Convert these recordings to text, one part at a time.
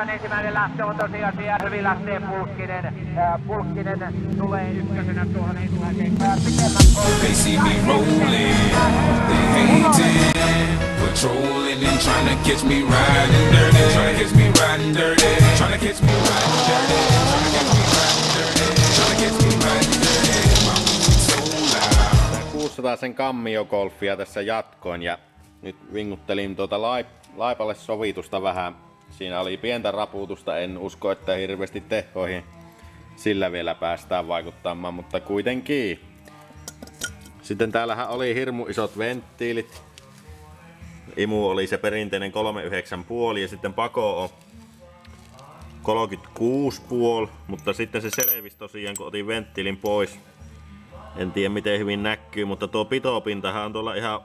Ensimmäinen lähtö on tosiaan hyvin lähtee Pulkkinen. Pulkkinen tulee ykkösenä tuohon ensimmäiseen pikemmän. They see me rolling, they hating, patrolling and trying to catch me riding dirty, trying to catch me riding dirty, trying to catch me riding dirty, trying to catch me riding dirty, trying to catch me riding dirty. My music so loud. 600 sen Cammio-golfia tässä jatkoin ja nyt vinguttelin tuota laipalle sovitusta vähän. Siinä oli pientä raputusta, en usko, että hirveästi tehoihin sillä vielä päästään vaikuttamaan, mutta kuitenkin. Sitten täällähän oli hirmu isot venttiilit. Imu oli se perinteinen 39,5 ja sitten pako on 36,5, mutta sitten se selvisi tosiaan, kun otin venttiilin pois. En tiedä miten hyvin näkyy, mutta tuo pitopintahan on tuolla ihan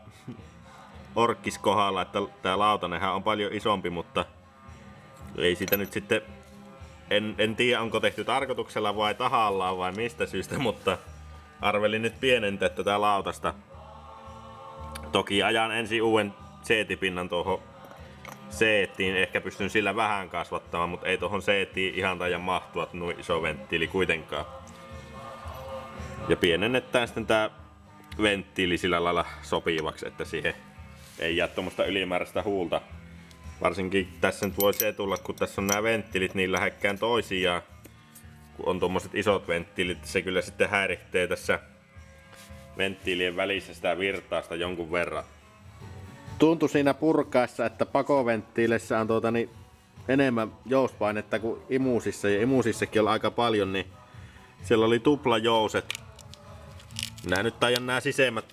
orkkiskohdalla, että tää lautanenhan on paljon isompi, mutta ei sitä nyt sitten, en tiedä onko tehty tarkoituksella vai tahallaan vai mistä syystä, mutta arvelin nyt pienentää tätä lautasta. Toki ajan ensin uuden seetipinnan tuohon seettiin, ehkä pystyn sillä vähän kasvattamaan, mutta ei tuohon seettiin ihan taida mahtua noin iso venttiili kuitenkaan. Ja pienennetään sitten tää venttiili sillä lailla sopivaksi, että siihen ei jää tuommoista ylimääräistä huulta. Varsinkin tässä nyt voisi tulla, kun tässä on nämä venttiilit niin lähekkään toisiaan, kun on tuommoiset isot venttiilit, se kyllä sitten häiritsee tässä venttiilien välissä sitä virtausta jonkun verran. Tuntui siinä purkaessa, että pakoventtiileissä on enemmän jouspainetta kuin imuusissa, ja imuusissakin on aika paljon, niin siellä oli tuplajouset. Nää nyt taidan nämä sisemmät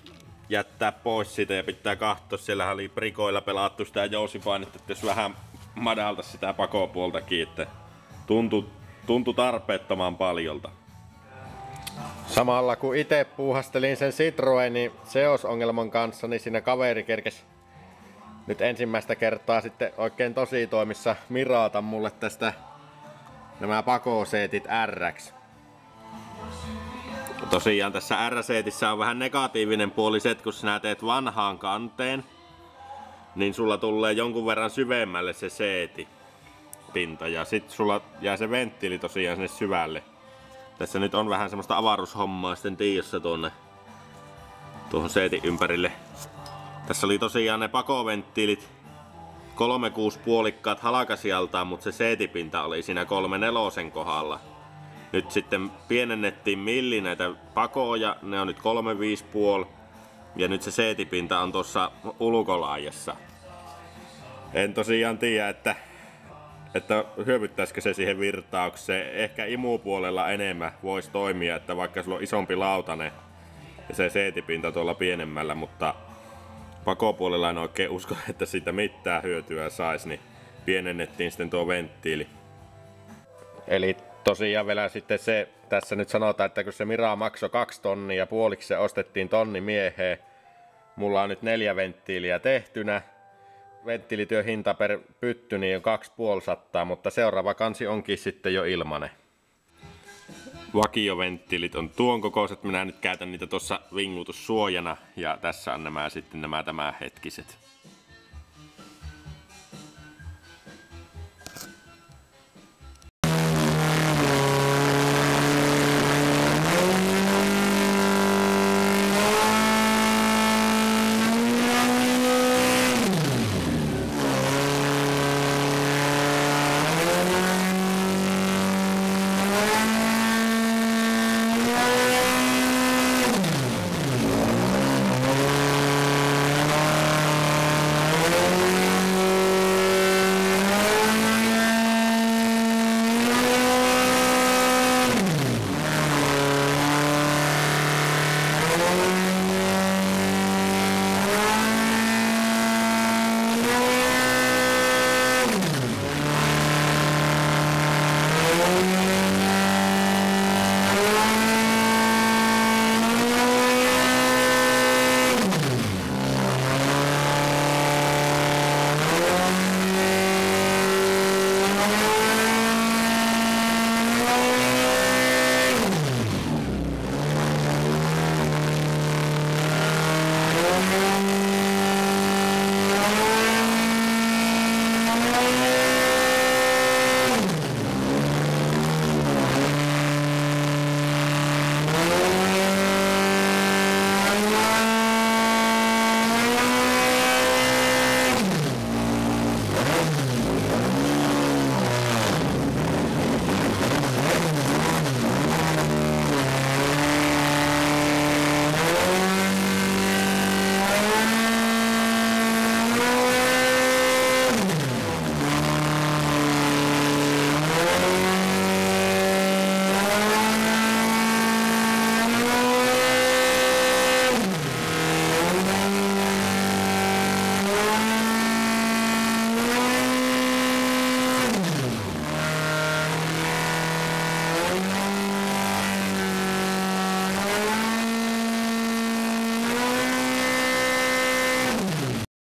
jättää pois siitä ja pitää katsoa, siellähän oli prikoilla pelattu sitä jousipainetta, että jos vähän madalta sitä pakopuoltakin, että tuntui tarpeettoman paljolta. Samalla kun itse puuhastelin sen Citroenin seosongelman kanssa, niin siinä kaveri kerkesi nyt ensimmäistä kertaa sitten oikein tositoimissa miraata mulle tästä nämä pakoseetit RX. Tosiaan tässä R-seetissä on vähän negatiivinen puoli se, että kun sinä teet vanhaan kanteen, niin sulla tulee jonkun verran syvemmälle se seetipinta ja sit sulla jää se venttiili tosiaan sinne syvälle. Tässä nyt on vähän semmoista avaruushommaa sitten tiossa tuohon seetin ympärille. Tässä oli tosiaan ne pakoventtiilit 3,6 puolikkaat halkasijaltaan, mutta se seetipinta oli siinä 3,4 kohdalla. Nyt sitten pienennettiin milli näitä pakoja, ne on nyt 3,5,5 ja nyt se seetipinta on tuossa ulkolaajassa. En tosiaan tiedä, että hyövyttäisikö se siihen virtaukseen. Ehkä imupuolella enemmän voisi toimia, että vaikka sulla on isompi lautane ja se seetipinta tuolla pienemmällä, mutta pakopuolella en oikein usko, että siitä mitään hyötyä saisi, niin pienennettiin sitten tuo venttiili. Eli tosiaan vielä sitten se, tässä nyt sanotaan, että kun se Mira maksoi 2 tonnia ja puoliksi se ostettiin tonni mieheen, mulla on nyt 4 venttiiliä tehtynä. Venttiilityön hinta per pytty niin on 250, mutta seuraava kansi onkin sitten jo ilmanen. Vakioventtiilit on tuon kokoiset, minä nyt käytän niitä tuossa vingutussuojana ja tässä on nämä sitten nämä tämänhetkiset.